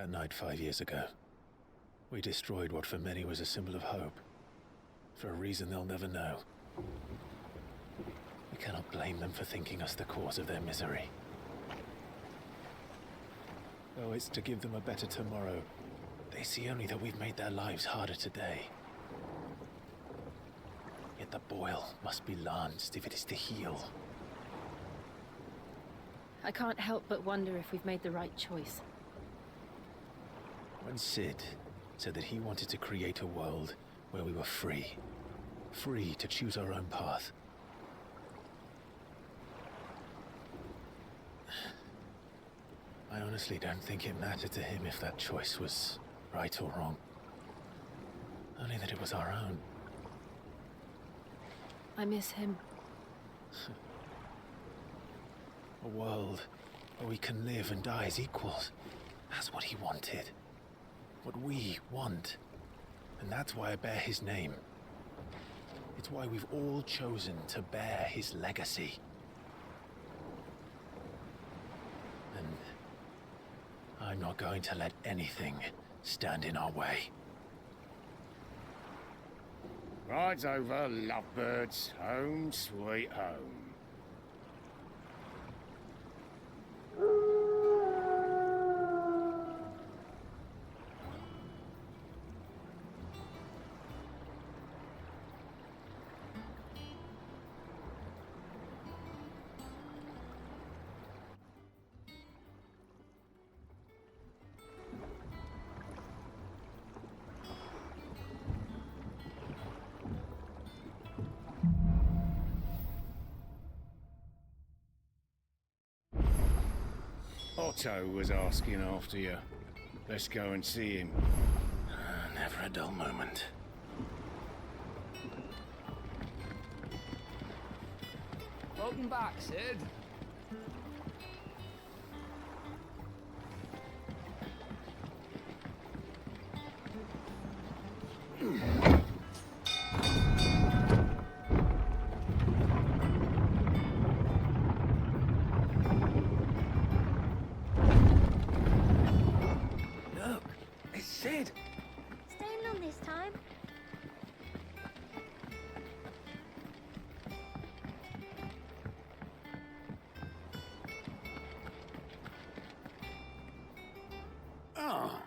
That night 5 years ago, we destroyed what for many was a symbol of hope. For a reason they'll never know. We cannot blame them for thinking us the cause of their misery. Though it's to give them a better tomorrow, they see only that we've made their lives harder today. Yet the boil must be lanced if it is to heal. I can't help but wonder if we've made the right choice. When Cid said that he wanted to create a world where we were free. Free to choose our own path. I honestly don't think it mattered to him if that choice was right or wrong. Only that it was our own. I miss him. A world where we can live and die as equals. That's what he wanted. What we want. And that's why I bear his name. It's why we've all chosen to bear his legacy. And I'm not going to let anything stand in our way. Rides over, lovebirds, home sweet home. Otto was asking after you. Let's go and see him. Never a dull moment. Welcome back, Cid. Look, it's Cid. Staying long this time? Ah,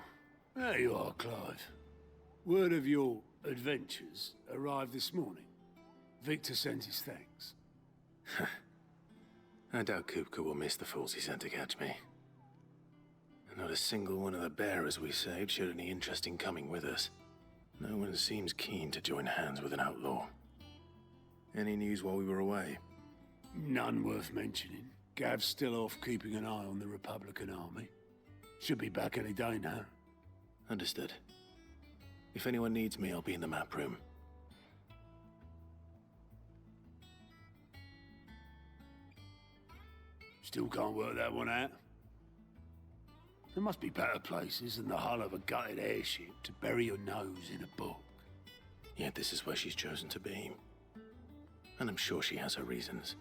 there you are, Clive. Word of your adventures arrived this morning. Victor sent his thanks. I doubt Kupka will miss the fools he sent to catch me. And not a single one of the bearers we saved showed any interest in coming with us. No one seems keen to join hands with an outlaw. Any news while we were away? None worth mentioning. Gav's still off keeping an eye on the Republican army. Should be back any day now. Understood. If anyone needs me, I'll be in the map room. Still can't work that one out. There must be better places than the hull of a gutted airship to bury your nose in a book. Yet this is where she's chosen to be. And I'm sure she has her reasons.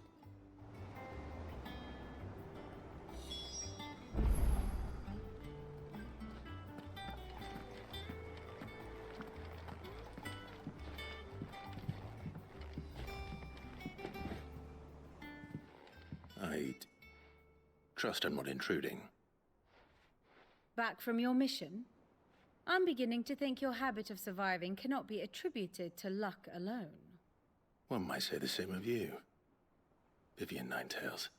I'd trust I'm not intruding. Back from your mission? I'm beginning to think your habit of surviving cannot be attributed to luck alone. One might say the same of you, Vivian Ninetails.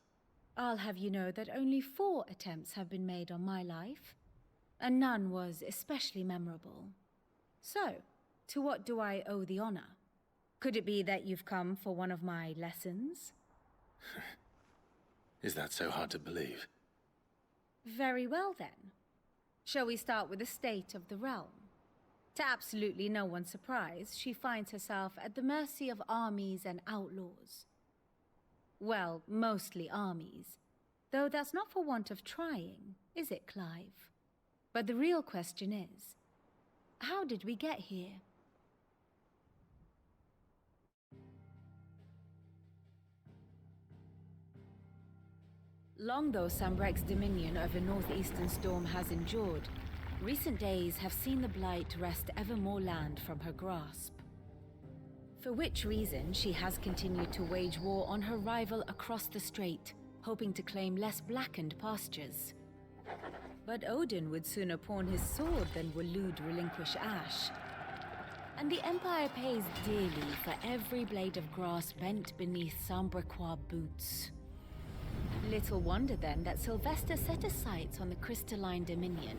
I'll have you know that only 4 attempts have been made on my life, and none was especially memorable. So, to what do I owe the honor? Could it be that you've come for one of my lessons? Is that so hard to believe? Very well then. Shall we start with the state of the realm? To absolutely no one's surprise, she finds herself at the mercy of armies and outlaws. Well, mostly armies. Though that's not for want of trying, is it, Clive? But the real question is, how did we get here? Long though Sambrek's dominion over northeastern Storm has endured, Recent days have seen the Blight wrest ever more land from her grasp. For which reason, she has continued to wage war on her rival across the strait, hoping to claim less blackened pastures. But Odin would sooner pawn his sword than Waloed relinquish Ash. And the Empire pays dearly for every blade of grass bent beneath Sambrequois boots. Little wonder then that Sylvester set his sights on the Crystalline Dominion,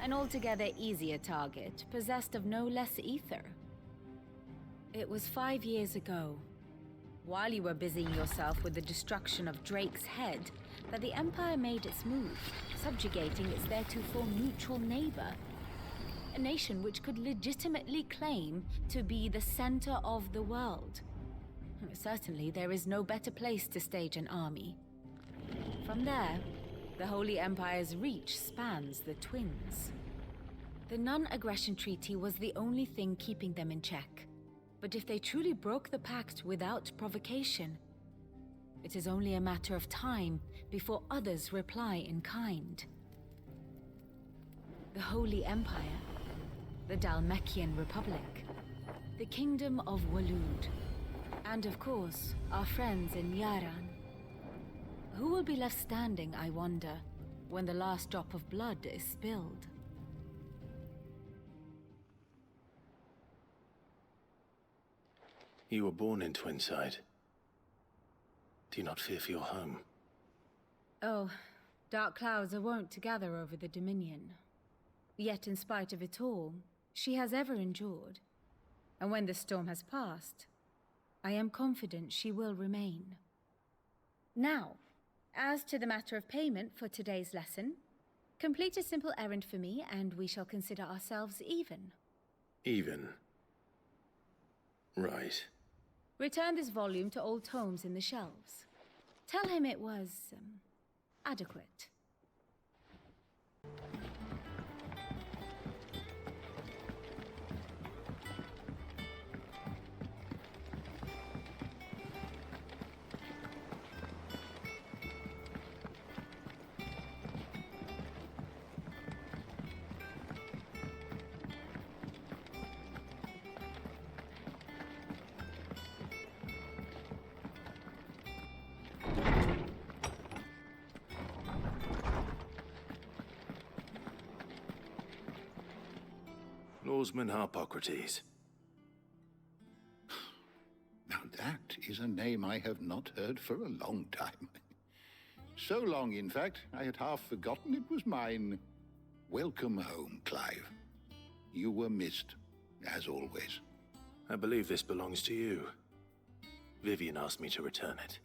an altogether easier target, possessed of no less ether. It was 5 years ago, while you were busying yourself with the destruction of Drake's head, that the Empire made its move, subjugating its theretofore neutral neighbor. A nation which could legitimately claim to be the center of the world. Certainly, there is no better place to stage an army. From there, the Holy Empire's reach spans the Twins. The non-aggression treaty was the only thing keeping them in check. But if they truly broke the pact without provocation, it is only a matter of time before others reply in kind. The Holy Empire, the Dhalmekian Republic, the Kingdom of Waloed, and of course, our friends in Yaran. Who will be left standing, I wonder, when the last drop of blood is spilled? You were born in Twinside. Do you not fear for your home? Oh, dark clouds are wont to gather over the Dominion. Yet in spite of it all, she has ever endured. And when the storm has passed, I am confident she will remain. Now, as to the matter of payment for today's lesson, complete a simple errand for me and we shall consider ourselves even. Even? Right. Return this volume to old tomes in the shelves. Tell him it was, adequate. Lawsman Harpocrates. Now that is a name I have not heard for a long time. So long, in fact, I had half forgotten it was mine. Welcome home, Clive. You were missed, as always. I believe this belongs to you. Vivian asked me to return it.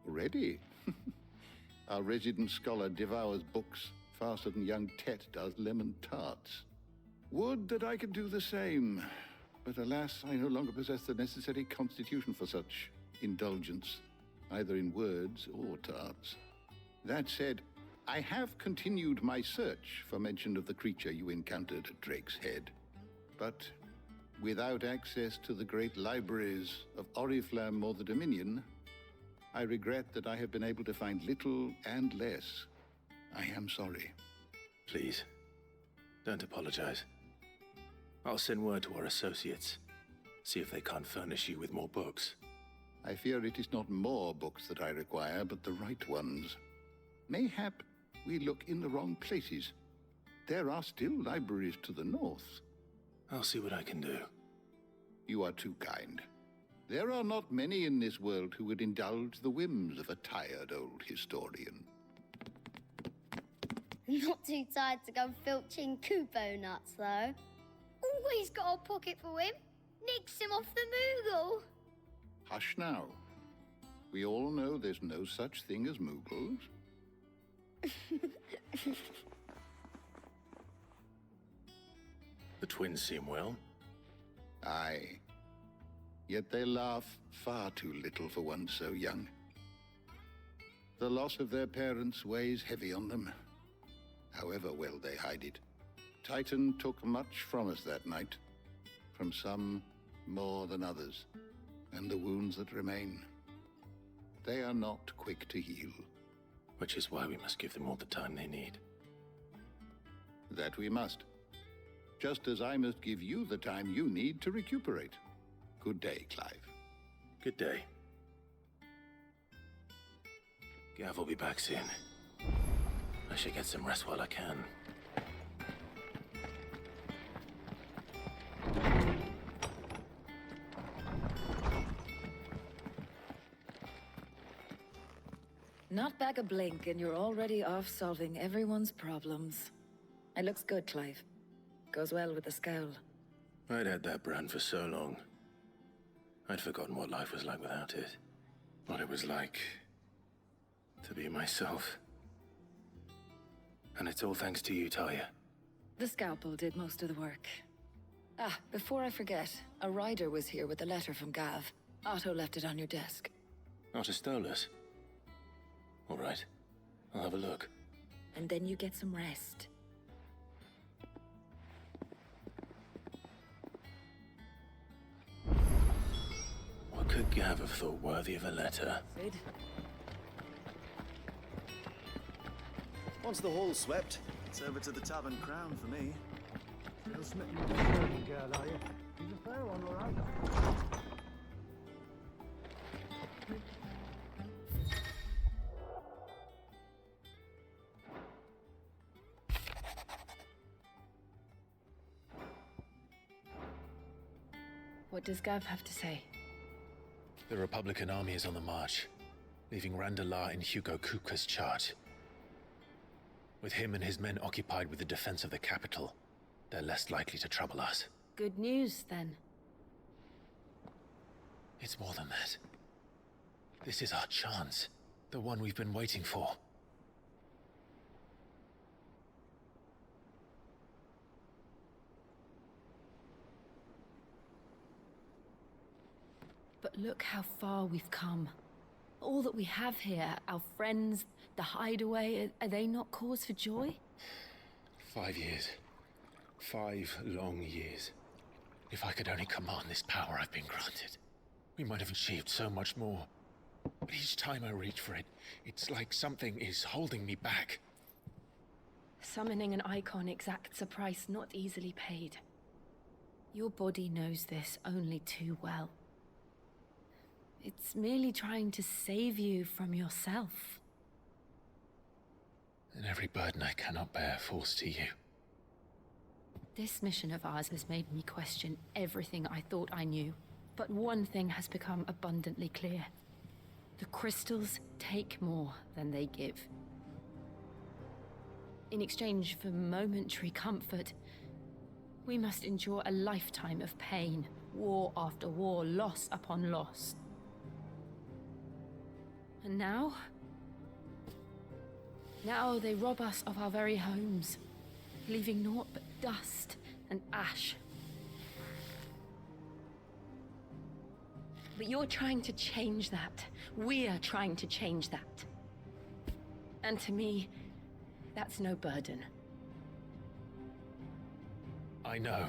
Already? Our resident scholar devours books faster than young Tet does lemon tarts. Would that I could do the same. But alas, I no longer possess the necessary constitution for such indulgence, either in words or tarts. That said, I have continued my search for mention of the creature you encountered at Drake's Head. But without access to the great libraries of Oriflamme or the Dominion, I regret that I have been able to find little and less. I am sorry. Please, don't apologize. I'll send word to our associates. See if they can't furnish you with more books. I fear it is not more books that I require, but the right ones. Mayhap we look in the wrong places. There are still libraries to the north. I'll see what I can do. You are too kind. There are not many in this world who would indulge the whims of a tired old historian. Not too tired to go filching Kupo nuts, though. Always got a pocket for him. Nicks him off the Moogle. Hush now. We all know there's no such thing as Moogles. The twins seem well. Aye. Yet they laugh far too little for one so young. The loss of their parents weighs heavy on them, however well they hide it. Titan took much from us that night, from some more than others, and the wounds that remain. they are not quick to heal. Which is why we must give them all the time they need. That we must. Just as I must give you the time you need to recuperate. Good day, Clive. Good day. Gav will be back soon. I should get some rest while I can. Not back a blink, and you're already off solving everyone's problems. It looks good, Clive. Goes well with the scowl. I'd had that brand for so long. I'd forgotten what life was like without it. What it was like to be myself. And it's all thanks to you, Talia. The scalpel did most of the work. Ah, before I forget, a rider was here with a letter from Gav. Otto left it on your desk. Otto stole us. All right. I'll have a look. And then you get some rest. What could Gav have thought worthy of a letter? Cid? Once the hall's swept, it's over to the Tavern Crown for me. Still smitten with the servant girl, are you? She's a fair one, all right. What does Gav have to say? The Republican army is on the march, leaving Randalar in Hugo Kupka's charge. With him and his men occupied with the defense of the capital, they're less likely to trouble us. Good news, then. It's more than that. This is our chance. The one we've been waiting for. But look how far we've come. All that we have here, our friends, the hideaway, are they not cause for joy? 5 years. 5 long years. If I could only command this power I've been granted, we might have achieved so much more. But each time I reach for it, it's like something is holding me back. Summoning an Eikon exacts a price not easily paid. Your body knows this only too well. It's merely trying to save you from yourself. And every burden I cannot bear falls to you. This mission of ours has made me question everything I thought I knew. But one thing has become abundantly clear. The crystals take more than they give. In exchange for momentary comfort, we must endure a lifetime of pain, war after war, loss upon loss. And now? Now they rob us of our very homes, leaving naught but dust and ash. But you're trying to change that. We're trying to change that. And to me, that's no burden. I know,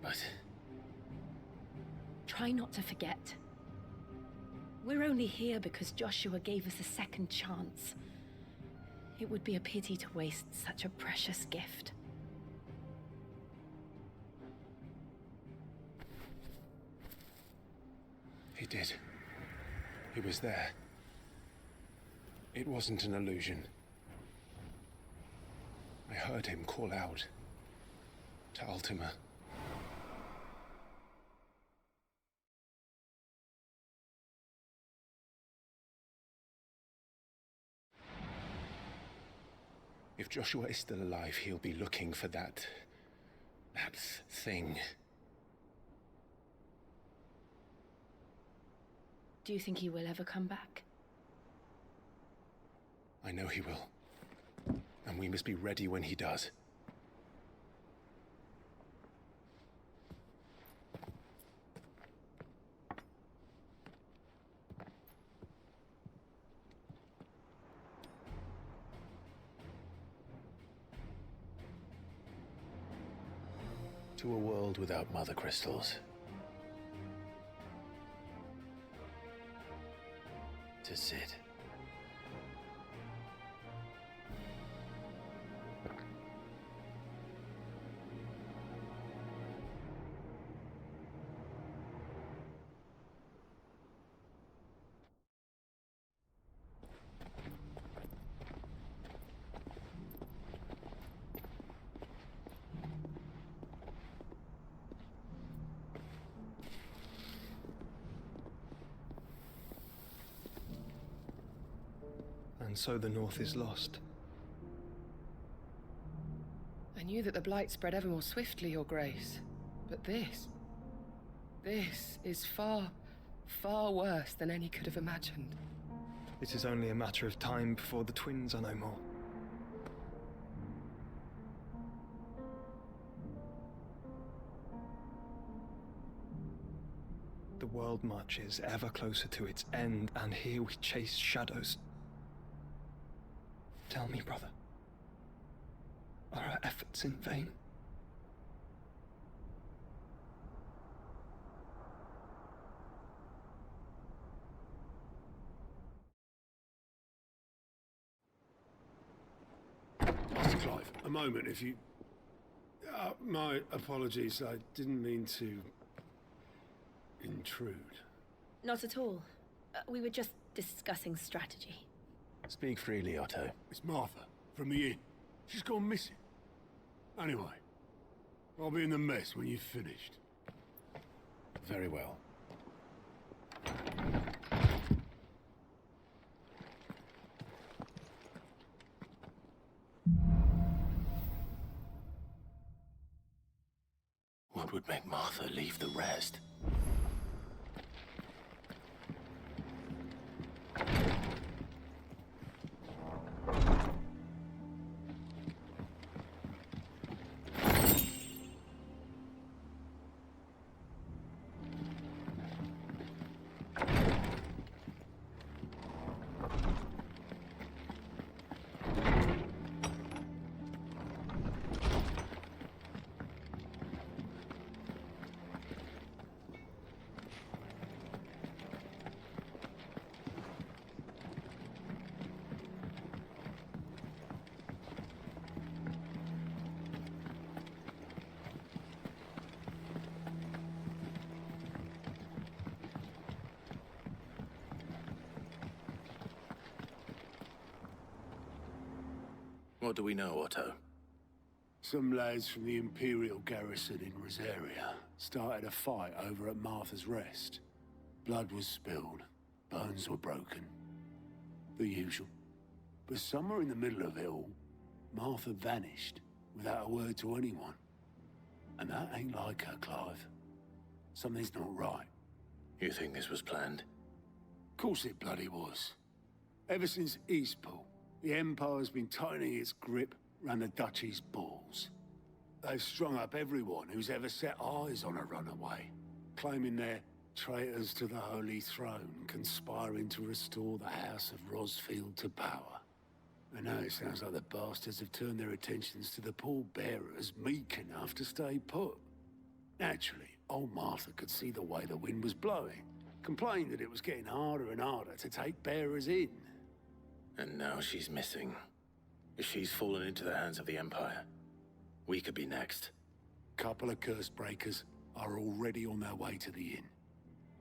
but... Try not to forget. We're only here because Joshua gave us a second chance. It would be a pity to waste such a precious gift. He did. He was there. It wasn't an illusion. I heard him call out to Ultima. If Joshua is still alive, he'll be looking for that thing. Do you think he will ever come back? I know he will. And we must be ready when he does. To a world without mother crystals. to Cid. And so the North is lost. I knew that the Blight spread ever more swiftly, Your Grace. But this is far, far worse than any could have imagined. It is only a matter of time before the twins are no more. The world marches ever closer to its end, and here we chase shadows. Tell me, brother, are our efforts in vain? Master Clive, a moment, if you... my apologies, I didn't mean to... intrude. Not at all. We were just discussing strategy. Speak freely, Otto. It's Martha, from the inn. She's gone missing. Anyway, I'll be in the mess when you've finished. Very well. What would make Martha leave the rest? What do we know, Otto? Some lads from the Imperial garrison in Rosaria started a fight over at Martha's Rest. Blood was spilled, bones were broken. The usual. But somewhere in the middle of it all, Martha vanished without a word to anyone. And that ain't like her, Clive. Something's not right. You think this was planned? Of course it bloody was. Ever since Eastpool, the Empire's been tightening its grip round the Duchy's balls. They've strung up everyone who's ever set eyes on a runaway, claiming they're traitors to the Holy Throne, conspiring to restore the House of Rosfield to power. And now it sounds like the bastards have turned their attentions to the pallbearers meek enough to stay put. Naturally, old Martha could see the way the wind was blowing, complained that it was getting harder and harder to take bearers in. And now she's missing. If she's fallen into the hands of the Empire, we could be next. Couple of curse breakers are already on their way to the inn.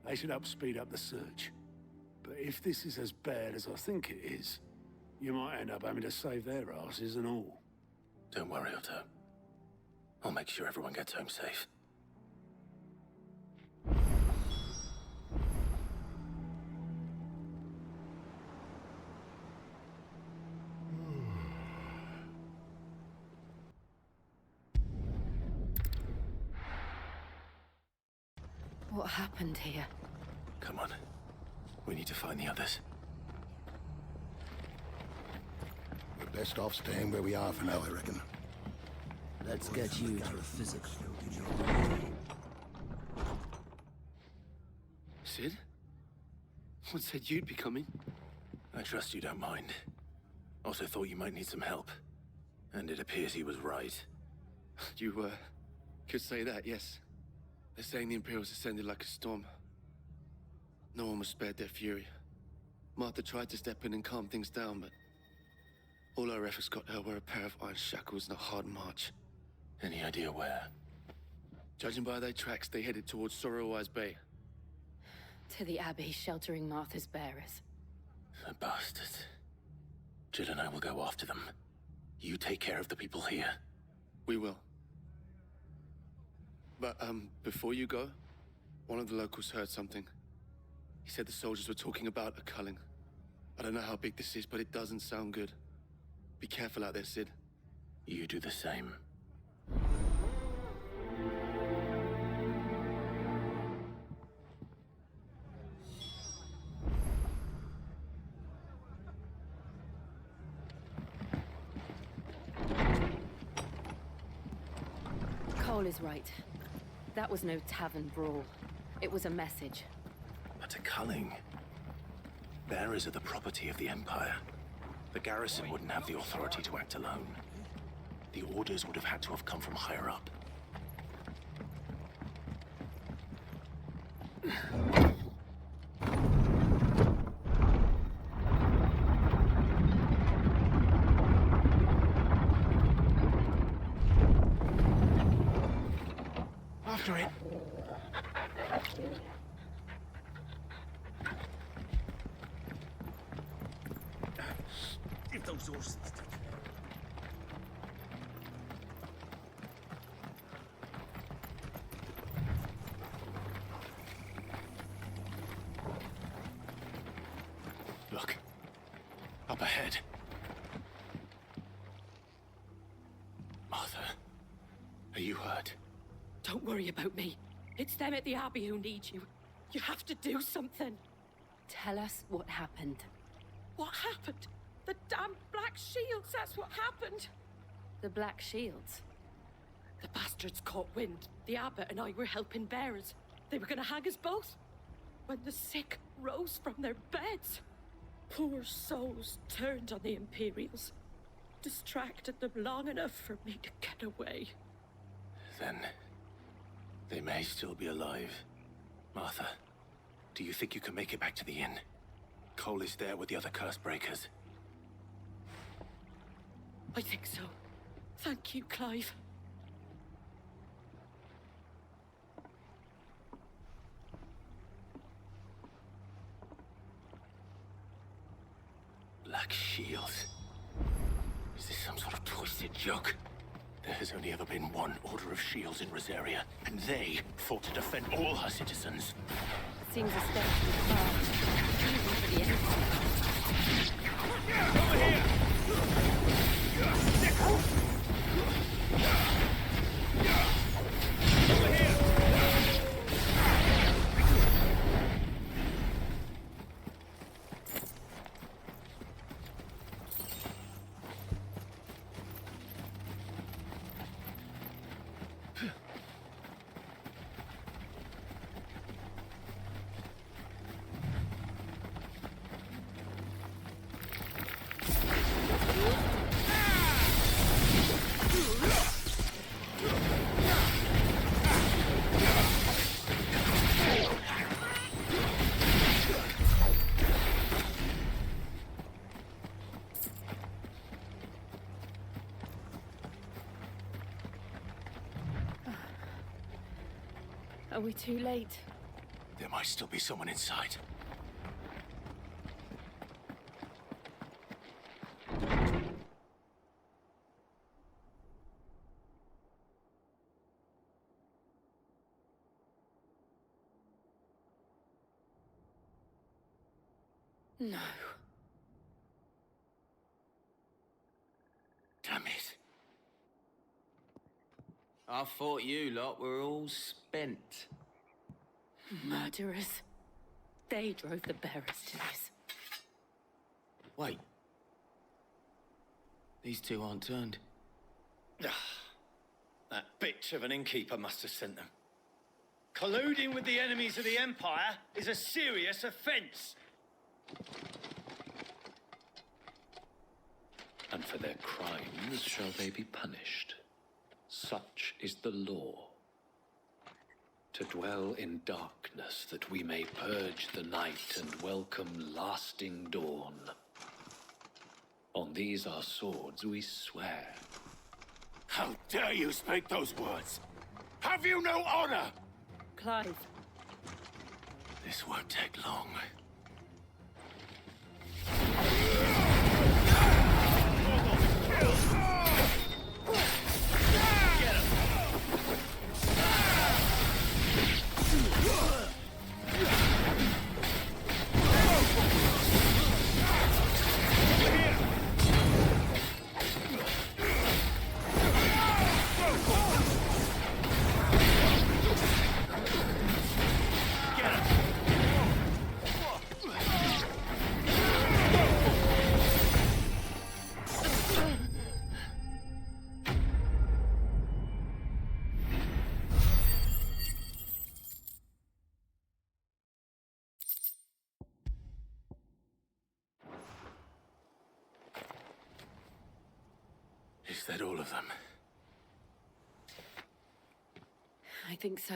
They should help speed up the search. But if this is as bad as I think it is, you might end up having to save their asses and all. Don't worry, Otto. I'll make sure everyone gets home safe. What happened here? Come on. We need to find the others. We're best off staying where we are for now, I reckon. Let's get you to a physical. Cid? What said you'd be coming? I trust you don't mind. Also thought you might need some help. And it appears he was right. You, could say that, yes. They're saying the Imperials ascended like a storm. No one was spared their fury. Martha tried to step in and calm things down, but all our efforts got her were a pair of iron shackles and a hard march. Any idea where? Judging by their tracks, they headed towards Sorrowwise Bay. To the Abbey sheltering Martha's bearers. The bastards. Jill and I will go after them. You take care of the people here. We will. But, before you go, one of the locals heard something. He said the soldiers were talking about a culling. I don't know how big this is, but it doesn't sound good. Be careful out there, Cid. You do the same. Cole is right. That was no tavern brawl. It was a message. But a culling. Bearers are the property of the Empire. The garrison wouldn't have the authority to act alone. The orders would have had to have come from higher up. After it. Give those horses to Look. Up ahead. Martha, are you hurt? Don't worry about me. It's them at the Abbey who need you. You have to do something. Tell us what happened. What happened? The damn Black Shields, that's what happened. The Black Shields? The bastards caught wind. The abbot and I were helping bearers. They were gonna hang us both. When the sick rose from their beds, poor souls turned on the Imperials. Distracted them long enough for me to get away. Then they may still be alive. Martha, do you think you can make it back to the inn? Cole is there with the other curse breakers. I think so. Thank you, Clive. Black Shields. Is this some sort of twisted joke? There has only ever been one Order of Shields in Rosaria, and they fought to defend all her citizens. Seems a step too far. Even for the enemy. Over here! Over here! Are we too late? There might still be someone inside. No. Damn it. I thought you lot were all spent. Murderers. They drove the bearers to this. Wait. These two aren't turned. That bitch of an innkeeper must have sent them. Colluding with the enemies of the Empire is a serious offense. And for their crimes shall they be punished. Such is the law. To dwell in darkness, that we may purge the night and welcome lasting dawn. On these our swords we swear. How dare you speak those words? Have you no honor? Clive. This won't take long. Is that all of them? I think so.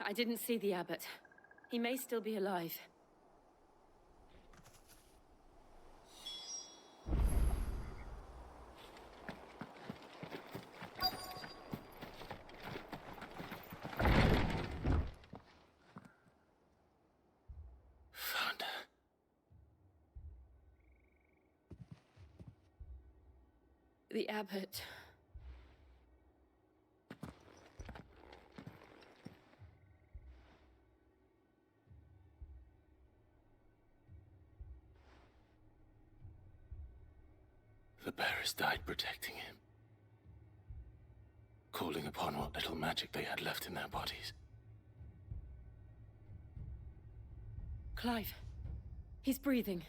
I didn't see the abbot. He may still be alive. Found her. The abbot. The bearers died protecting him. Calling upon what little magic they had left in their bodies. Clive. He's breathing.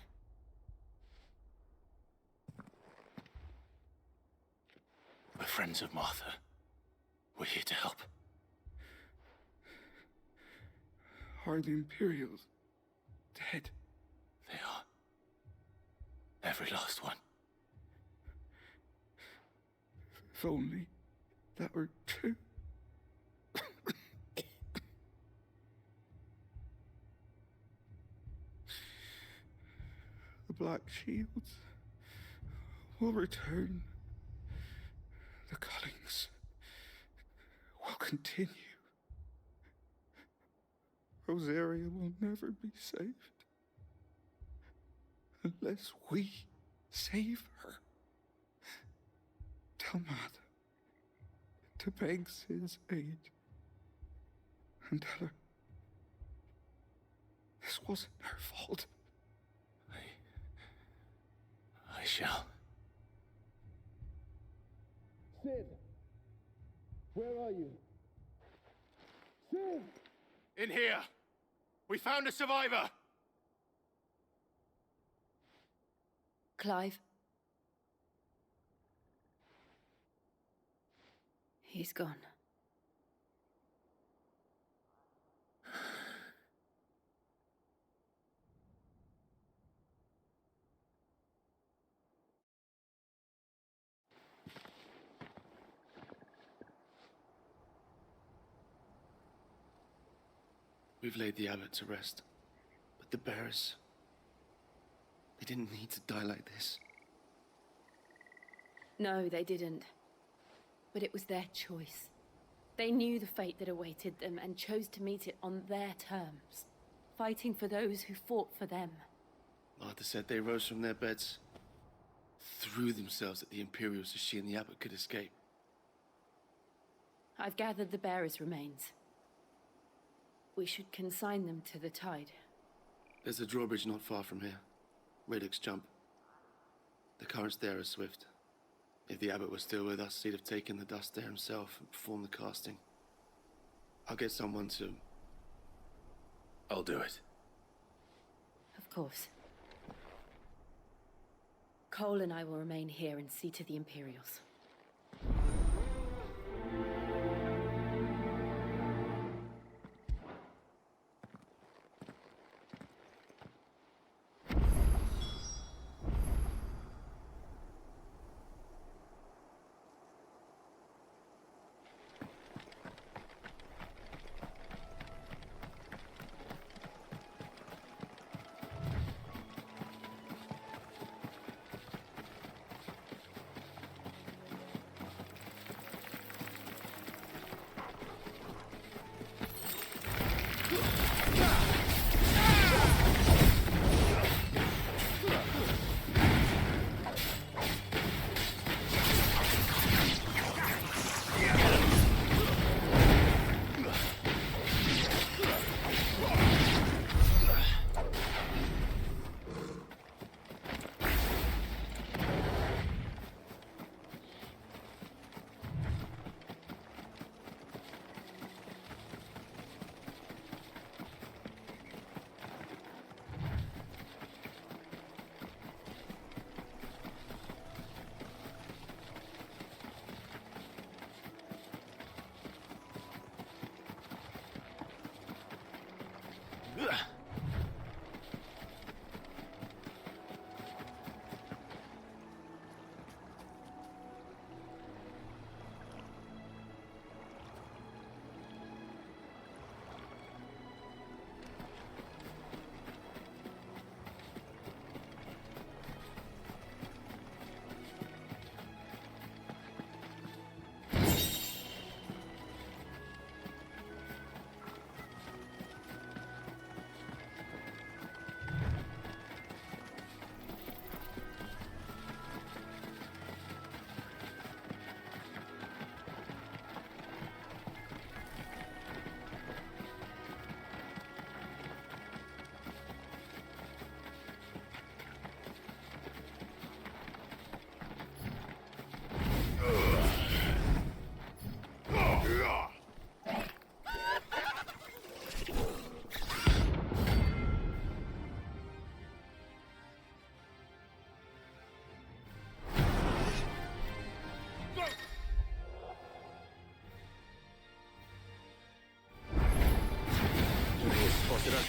We're friends of Martha. We're here to help. Are the Imperials dead? They are. Every last one. If only that were true. The Black Shields will return. The cullings will continue. Rosaria will never be saved unless we save her. Tell Matt to beg Cid's aid and tell her this wasn't her fault. I shall. Cid! Where are you? Cid! In here! We found a survivor! Clive. He's gone. We've laid the abbot to rest. But the bearers... they didn't need to die like this. No, they didn't. But it was their choice. They knew the fate that awaited them and chose to meet it on their terms, fighting for those who fought for them. Martha said they rose from their beds, threw themselves at the Imperials so she and the abbot could escape. I've gathered the bearers' remains. We should consign them to the tide. There's a drawbridge not far from here. Radix jump. The currents there are swift. If the abbot was still with us, he'd have taken the dust there himself and performed the casting. I'll get someone to... I'll do it. Of course. Cole and I will remain here and see to the Imperials.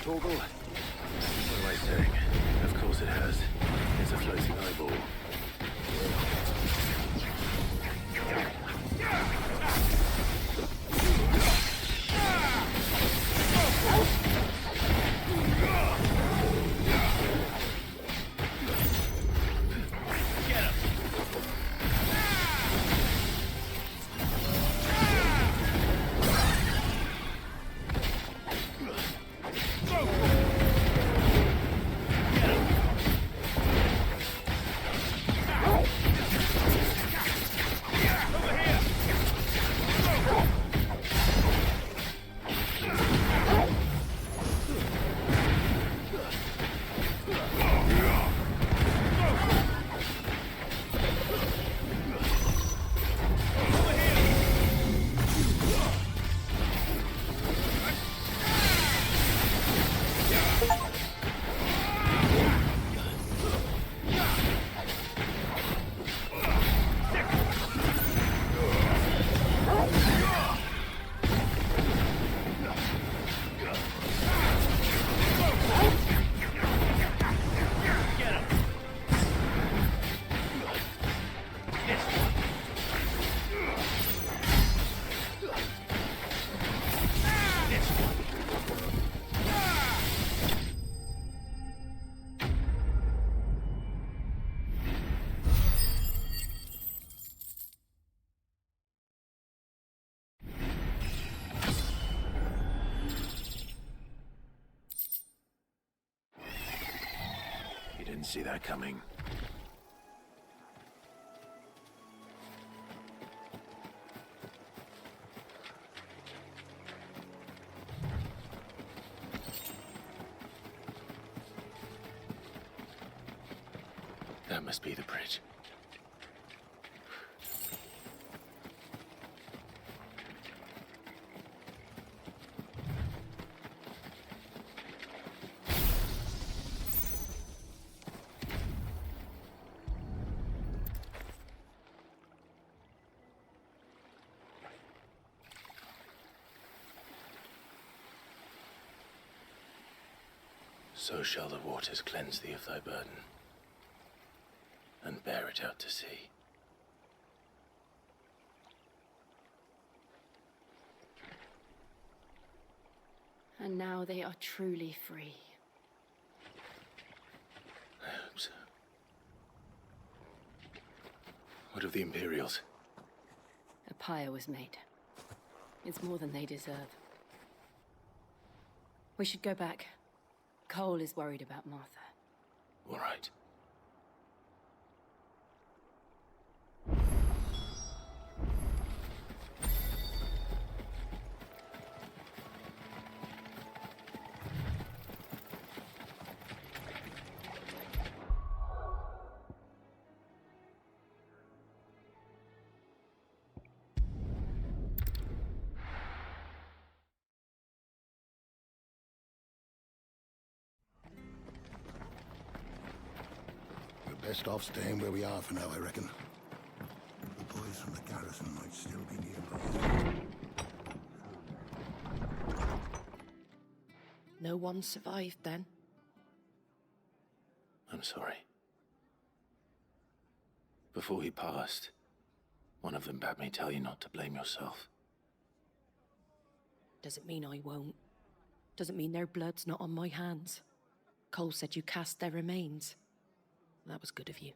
Torgal? What am I saying? Of course it has. It's a floating eyeball. Didn't see that coming. That must be the bridge. So shall the waters cleanse thee of thy burden, and bear it out to sea. And now they are truly free. I hope so. What of the Imperials? A pyre was made. It's more than they deserve. We should go back. Cole is worried about Martha. All right. Best off staying where we are for now, I reckon. The boys from the garrison might still be nearby. No one survived then? I'm sorry. Before he passed, one of them bade me tell you not to blame yourself. Doesn't mean I won't. Doesn't mean their blood's not on my hands. Cole said you cast their remains. That was good of you.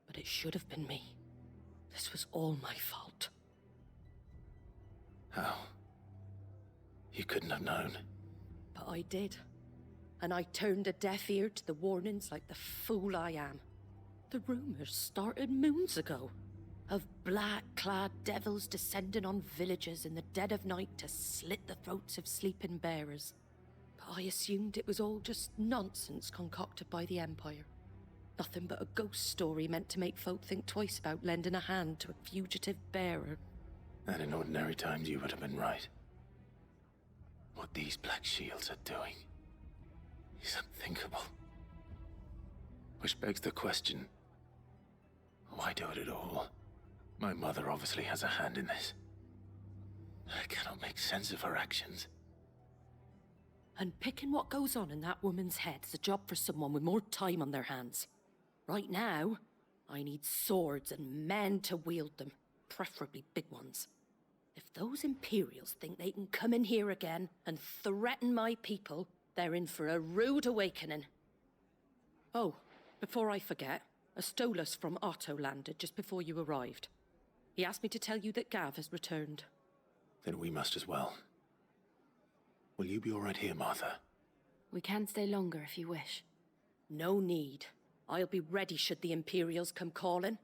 But it should have been me. This was all my fault. How? You couldn't have known. But I did. And I turned a deaf ear to the warnings like the fool I am. The rumors started moons ago. Of black-clad devils descending on villages in the dead of night to slit the throats of sleeping bearers. But I assumed it was all just nonsense concocted by the Empire. Nothing but a ghost story meant to make folk think twice about lending a hand to a fugitive bearer. And in ordinary times you would have been right. What these Black Shields are doing is unthinkable. Which begs the question, why do it at all? My mother obviously has a hand in this. I cannot make sense of her actions. And picking what goes on in that woman's head is a job for someone with more time on their hands. Right now, I need swords and men to wield them, preferably big ones. If those Imperials think they can come in here again and threaten my people, they're in for a rude awakening. Oh, before I forget, a Stolas from Otto landed just before you arrived. He asked me to tell you that Gav has returned. Then we must as well. Will you be all right here, Martha? We can stay longer if you wish. No need. I'll be ready should the Imperials come calling.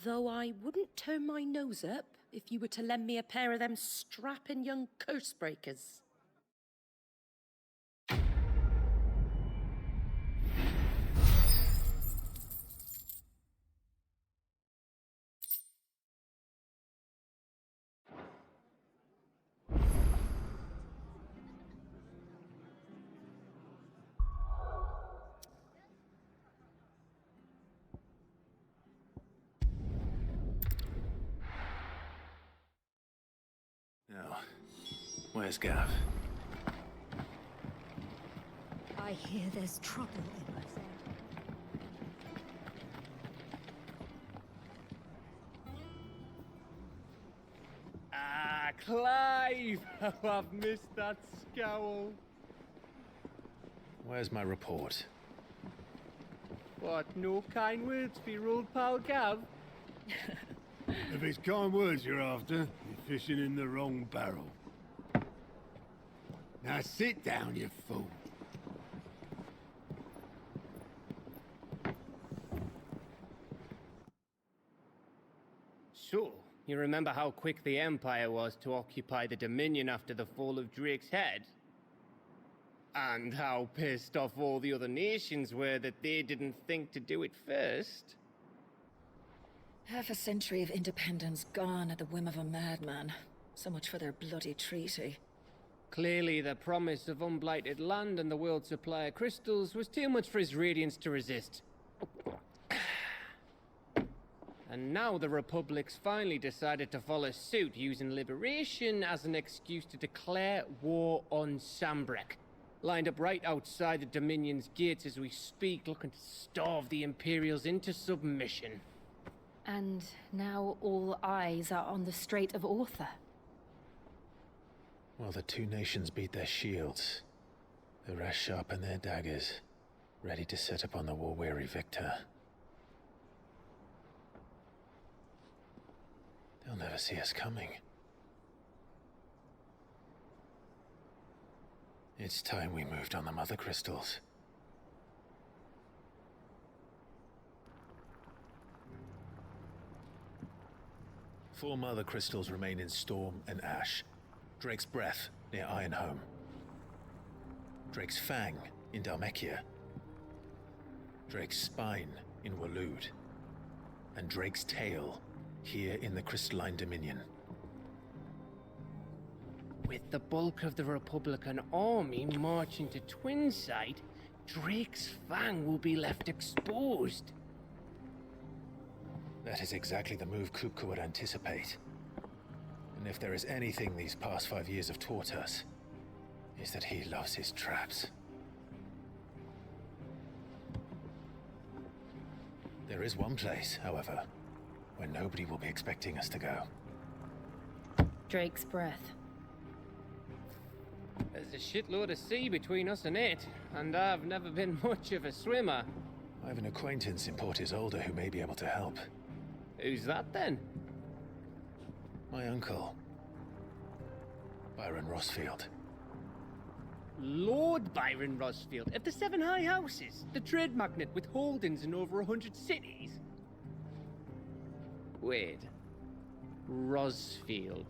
Though I wouldn't turn my nose up if you were to lend me a pair of them strapping young curse breakers. Now, where's Gav? I hear there's trouble in this area. Ah, Clive! Oh, I've missed that scowl. Where's my report? What, no kind words for your old pal Gav? If it's kind words you're after, you're fishing in the wrong barrel. Now sit down, you fool. So, you remember how quick the Empire was to occupy the Dominion after the fall of Drake's head? And how pissed off all the other nations were that they didn't think to do it first? Half a century of independence gone at the whim of a madman. So much for their bloody treaty. Clearly, the promise of unblighted land and the world's supply of crystals was too much for his radiance to resist. And now the Republic's finally decided to follow suit, using liberation as an excuse to declare war on Sambrek. Lined up right outside the Dominion's gates as we speak, looking to starve the Imperials into submission. And now all eyes are on the Strait of Author. While the two nations beat their shields, the rest sharpen their daggers, ready to set upon the war-weary victor. They'll never see us coming. It's time we moved on the Mother Crystals. Four Mother Crystals remain in Storm and Ash. Drake's Breath near Ironhome. Drake's Fang in Dhalmekia. Drake's Spine in Waloed. And Drake's Tail here in the Crystalline Dominion. With the bulk of the Republican army marching to Twinside, Drake's Fang will be left exposed. That is exactly the move Kupka would anticipate. And if there is anything these past 5 years have taught us, is that he loves his traps. There is one place, however, where nobody will be expecting us to go. Drake's Breath. There's a shitload of sea between us and it, and I've never been much of a swimmer. I have an acquaintance in Port Isolde who may be able to help. Who's that then? My uncle, Byron Rosfield. Lord Byron Rosfield of the Seven High Houses, the trade magnate with holdings in over 100 cities. Wait, Rosfield.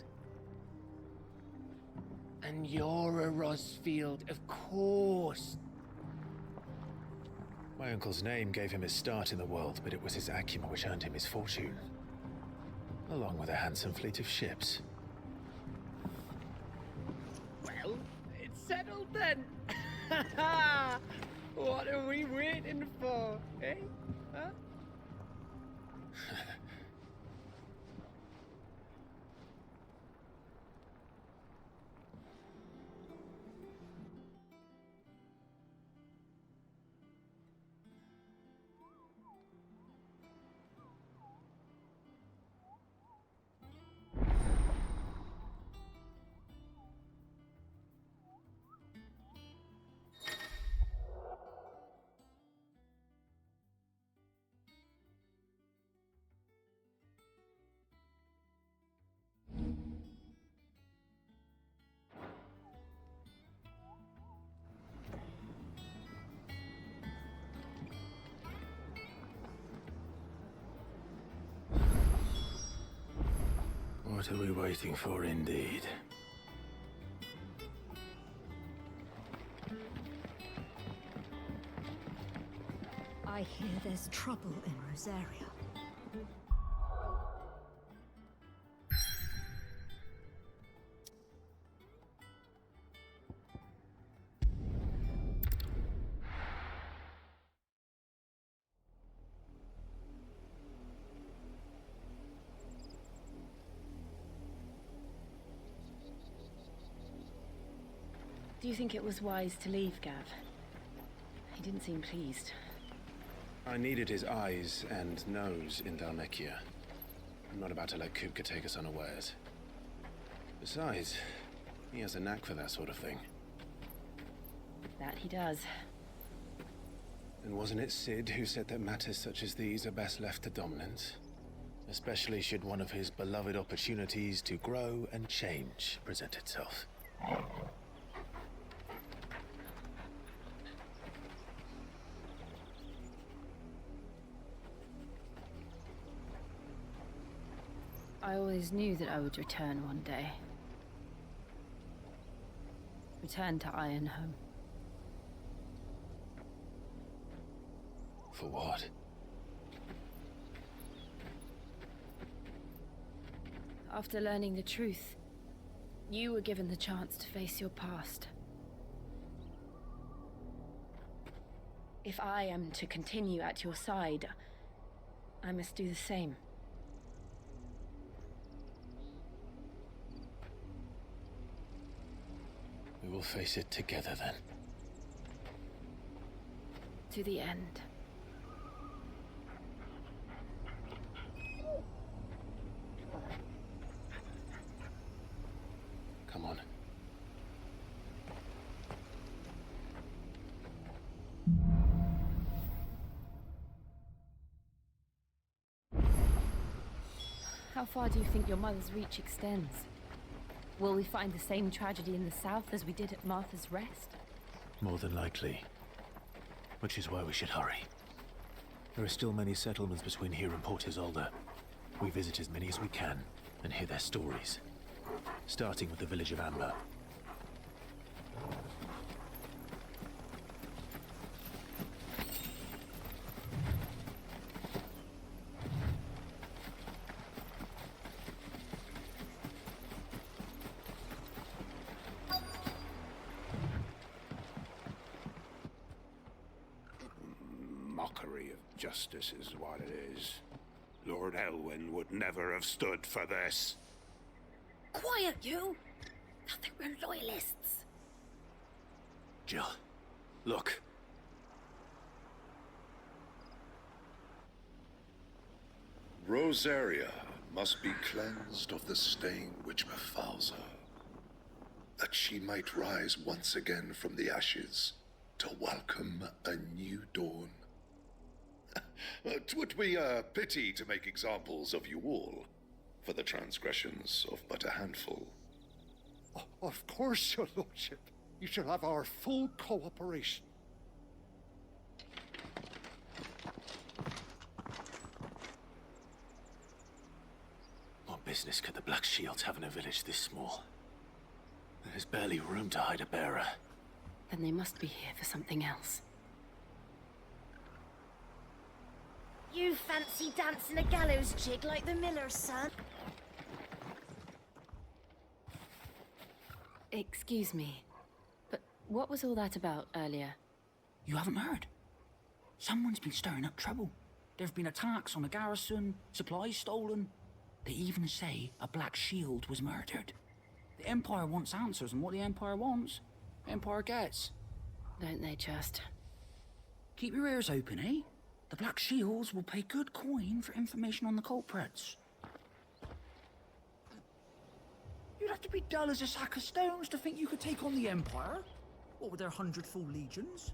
And you're a Rosfield, of course. My uncle's name gave him his start in the world, but it was his acumen which earned him his fortune. Along with a handsome fleet of ships. Well, it's settled then. What are we waiting for, eh? Huh? What are we waiting for, indeed? I hear there's trouble in Rosaria. Do you think it was wise to leave, Gav? He didn't seem pleased. I needed his eyes and nose in Dhalmekia. I'm not about to let Kupka take us unawares. Besides, he has a knack for that sort of thing. That he does. And wasn't it Cid who said that matters such as these are best left to dominance? Especially should one of his beloved opportunities to grow and change present itself. I always knew that I would return one day. Return to Ironhome. For what? After learning the truth, you were given the chance to face your past. If I am to continue at your side, I must do the same. We will face it together then. To the end. Come on. How far do you think your mother's reach extends? Will we find the same tragedy in the south as we did at Martha's Rest? More than likely. Which is why we should hurry. There are still many settlements between here and Port Isolde. We visit as many as we can and hear their stories. Starting with the village of Amber. Mockery of justice is what it is. Lord Elwyn would never have stood for this. Quiet, you! Thought they were loyalists. Jill, look. Rosaria must be cleansed of the stain which befouls her, that she might rise once again from the ashes to welcome a new dawn. 'Twould be a pity to make examples of you all, for the transgressions of but a handful. Of course, your lordship. You shall have our full cooperation. What business could the Black Shields have in a village this small? There's barely room to hide a bearer. Then they must be here for something else. You fancy dancing a gallows jig like the miller's son? Excuse me, but what was all that about earlier? You haven't heard? Someone's been stirring up trouble. There have been attacks on the garrison, supplies stolen. They even say a Black Shield was murdered. The Empire wants answers, and what the Empire wants, the Empire gets. Don't they just? Keep your ears open, eh? The Black Shields will pay good coin for information on the culprits. You'd have to be dull as a sack of stones to think you could take on the Empire. What with their 100 full legions?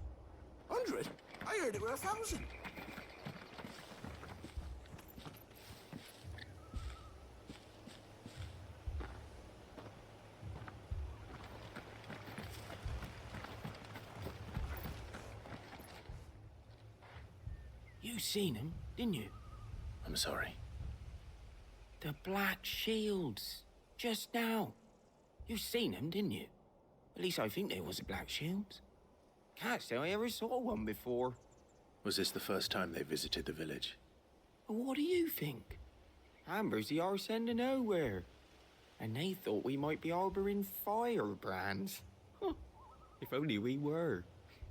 100? I heard it were 1,000. You seen him, didn't you? I'm sorry. The Black Shields. Just now. You seen them, didn't you? At least I think they was the Black Shields. Can't say I ever saw one before. Was this the first time they visited the village? What do you think? Amber's the arse end of nowhere. And they thought we might be harboring firebrands. Huh. If only we were.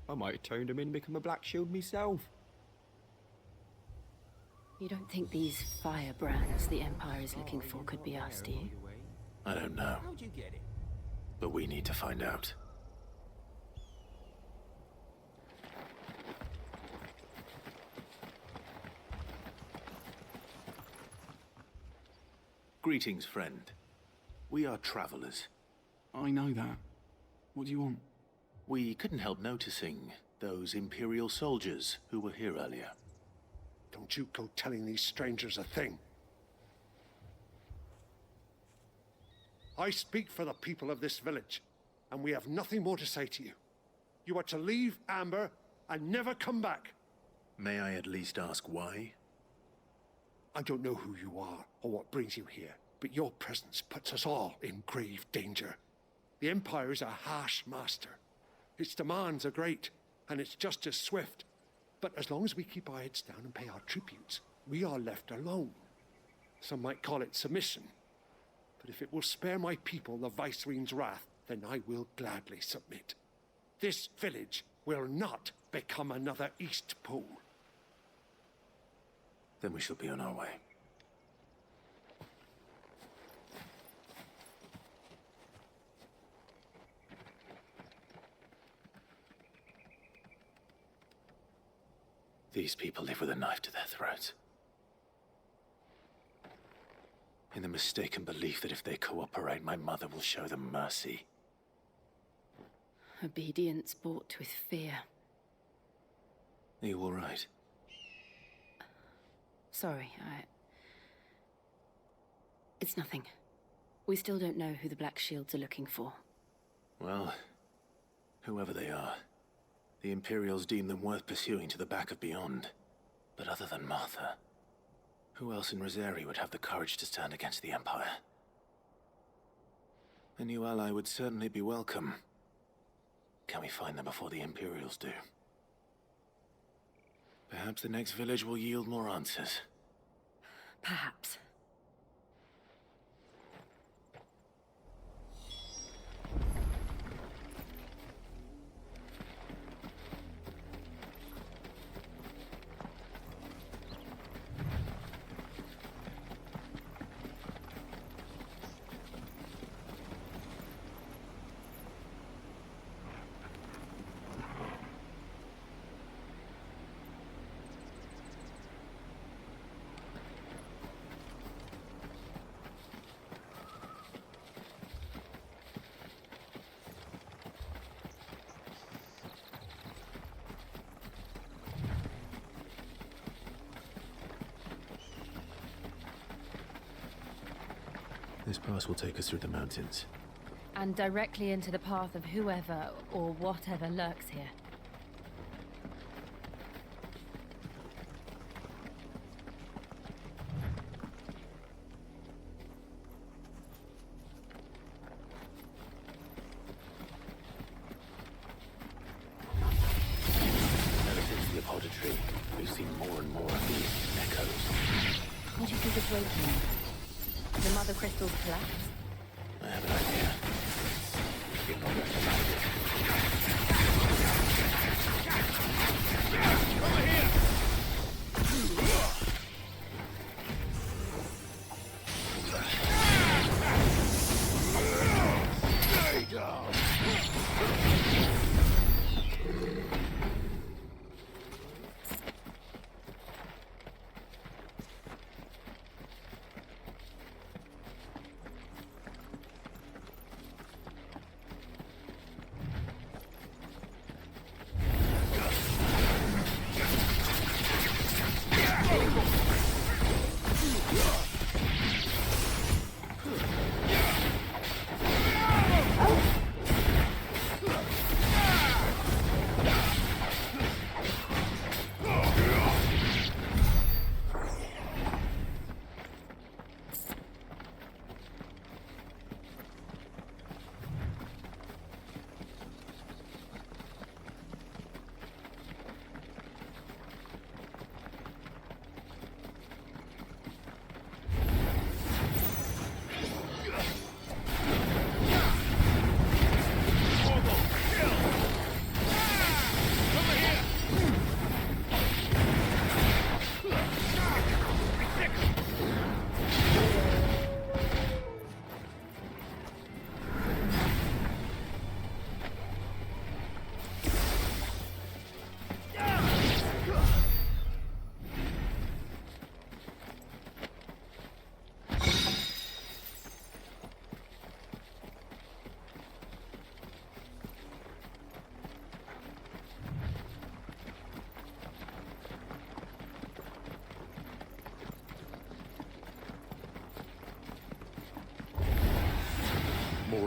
I might have turned them in and become a Black Shield myself. You don't think these firebrands the Empire is looking for could be us, do you? I don't know. How'd you get it? But we need to find out. Greetings, friend. We are travelers. I know that. What do you want? We couldn't help noticing those Imperial soldiers who were here earlier. Don't you go telling these strangers a thing. I speak for the people of this village, and we have nothing more to say to you. You are to leave Amber and never come back. May I at least ask why? I don't know who you are or what brings you here, but your presence puts us all in grave danger. The Empire is a harsh master. Its demands are great, and its justice swift. But as long as we keep our heads down and pay our tributes, we are left alone. Some might call it submission. But if it will spare my people the Viceroy's wrath, then I will gladly submit. This village will not become another East Pool. Then we shall be on our way. These people live with a knife to their throats. In the mistaken belief that if they cooperate, my mother will show them mercy. Obedience bought with fear. Are you all right? Sorry, It's nothing. We still don't know who the Black Shields are looking for. Well, whoever they are, the Imperials deem them worth pursuing to the back of beyond. But other than Martha, who else in Rosari would have the courage to stand against the Empire? A new ally would certainly be welcome. Can we find them before the Imperials do? Perhaps the next village will yield more answers. Perhaps. This pass will take us through the mountains. And directly into the path of whoever or whatever lurks here. Ever since the apothecary, we've seen more and more of these echoes. What do you think is waking them? The mother crystals collapse? I have an idea. If not Over here! Stay down!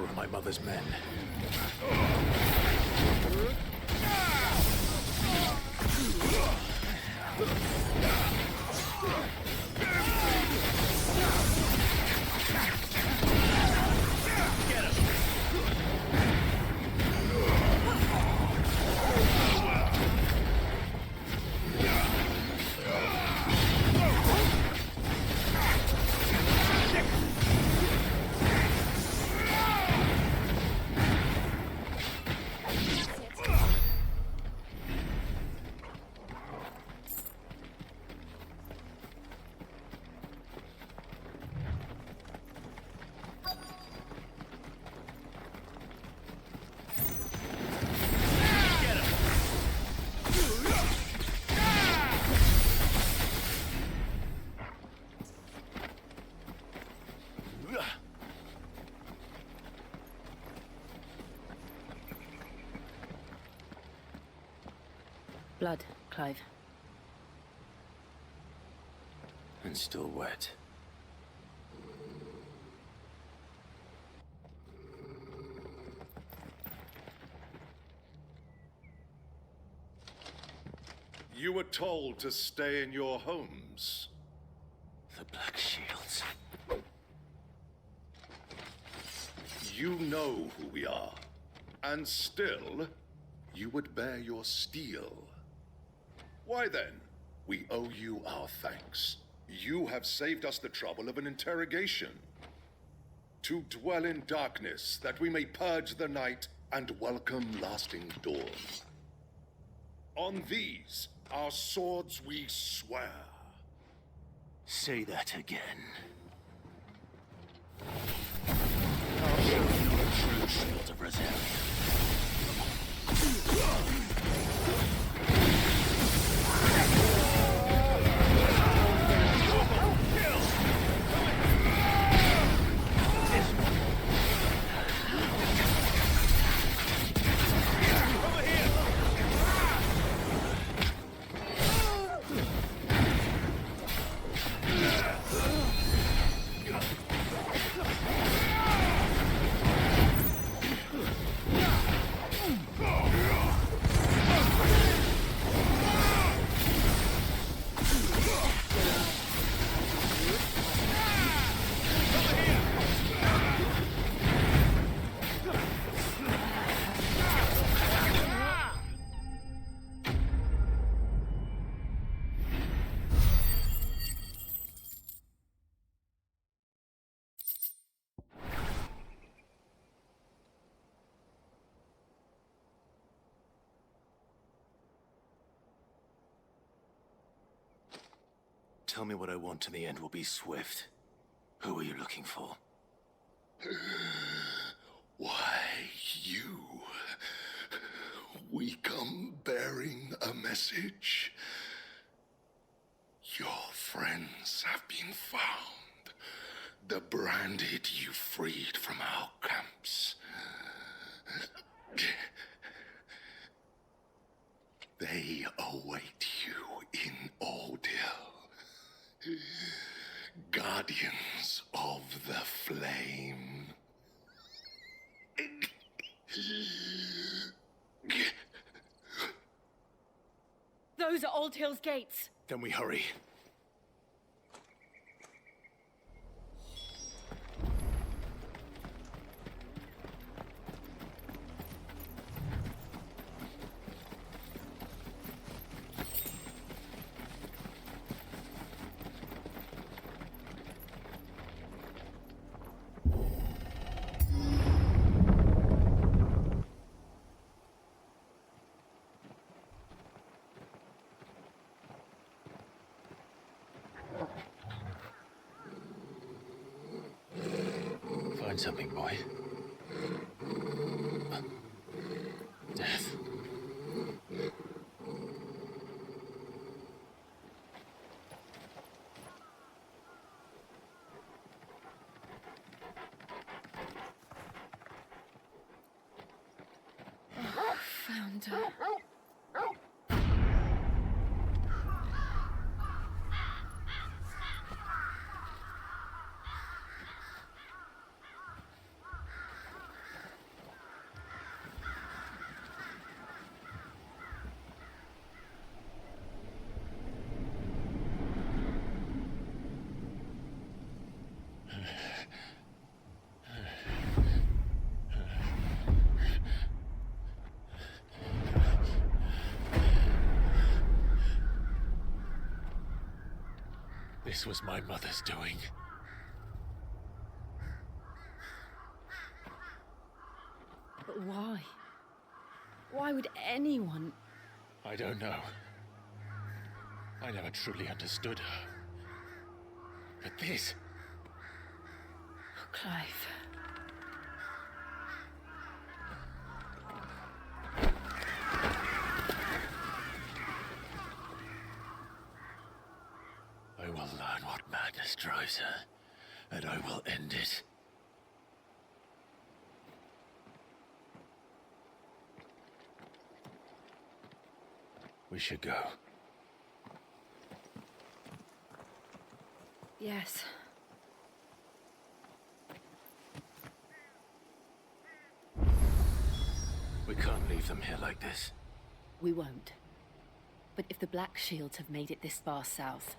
more of my mother's men. Blood, Clive. And still wet. You were told to stay in your homes. The Black Shields. You know who we are. And still, you would bear your steel. Why then, we owe you our thanks. You have saved us the trouble of an interrogation. To dwell in darkness, that we may purge the night and welcome lasting dawn. On these, our swords we swear. Say that again. I'll show you the true shield of Rosaria. Tell me what I want and the end will be swift. Who are you looking for? Why, you. We come bearing a message. Your friends have been found. The branded you freed from our camps. They await you in Ordeal. Guardians of the Flame. Those are Old Hill's gates. Then we hurry. Find something, boy. Death. Found her. this was my mother's doing. But why? Why would anyone... I don't know. I never truly understood her. But this... Oh, Clive. I will learn what madness drives her, and I will end it. We should go. Yes. We can't leave them here like this. We won't. But if the Black Shields have made it this far south...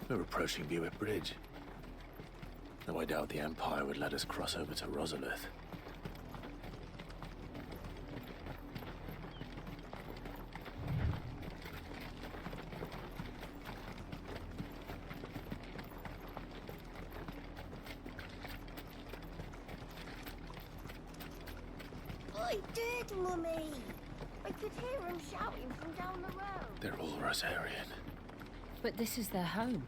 We're approaching Buick Bridge. Though I doubt the Empire would let us cross over to Rosalith. I did, Mummy! I could hear him shouting from down the road. They're all Rosarian. But this is their home.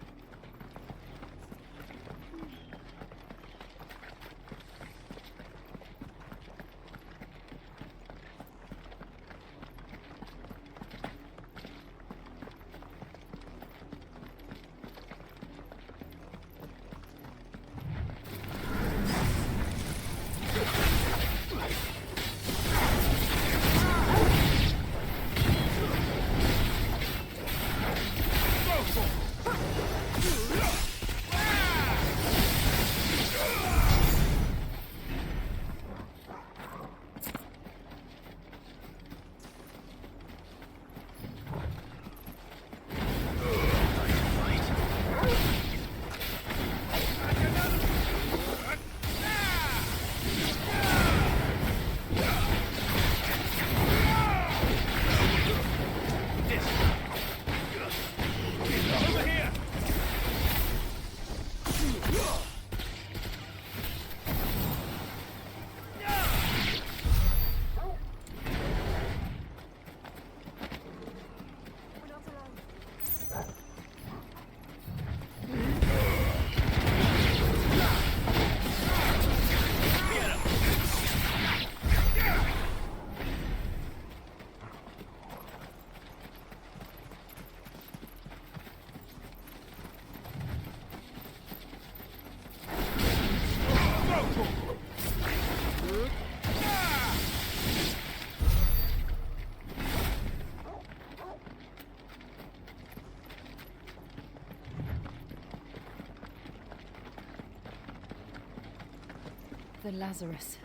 The Lazarus.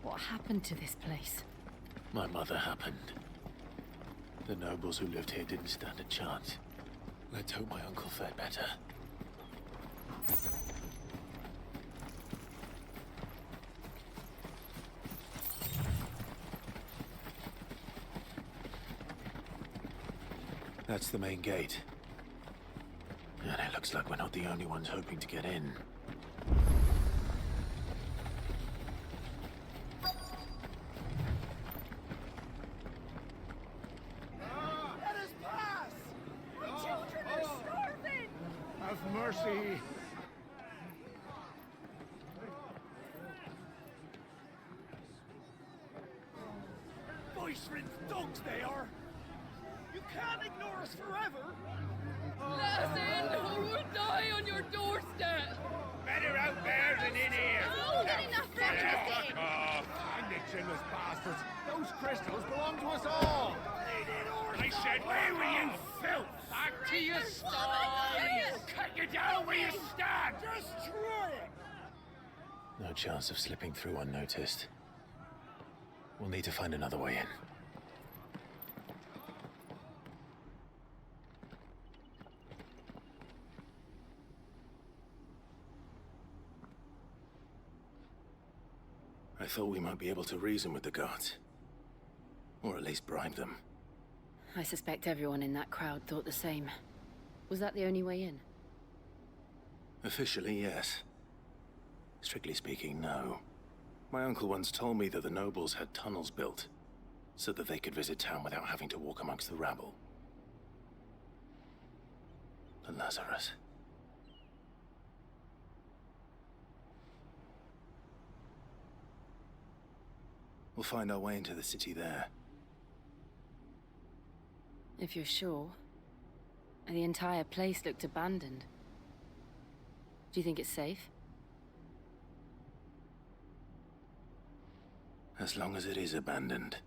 What happened to this place? My mother happened. The nobles who lived here didn't stand a chance. Let's hope my uncle fared better. That's the main gate. And it looks like we're not the only ones hoping to get in. Let us pass! My children are starving! Have mercy! Voice-rinsed dogs they are! You can't ignore us forever! Let us in, or we'll die on your doorstep! Better out there than in here! Oh, good enough for us in. off! And the chinless bastards! Those crystals belong to us all! I said, where were you, filth? Back to your sties! Cut you down where you stand! Destroy it! No chance of slipping through unnoticed. We'll need to find another way in. I thought we might be able to reason with the guards. Or at least bribe them. I suspect everyone in that crowd thought the same. Was that the only way in? Officially, yes. Strictly speaking, no. My uncle once told me that the nobles had tunnels built, so that they could visit town without having to walk amongst the rabble. The Lazarus. We'll find our way into the city there. If you're sure. The entire place looked abandoned. Do you think it's safe? As long as it is abandoned.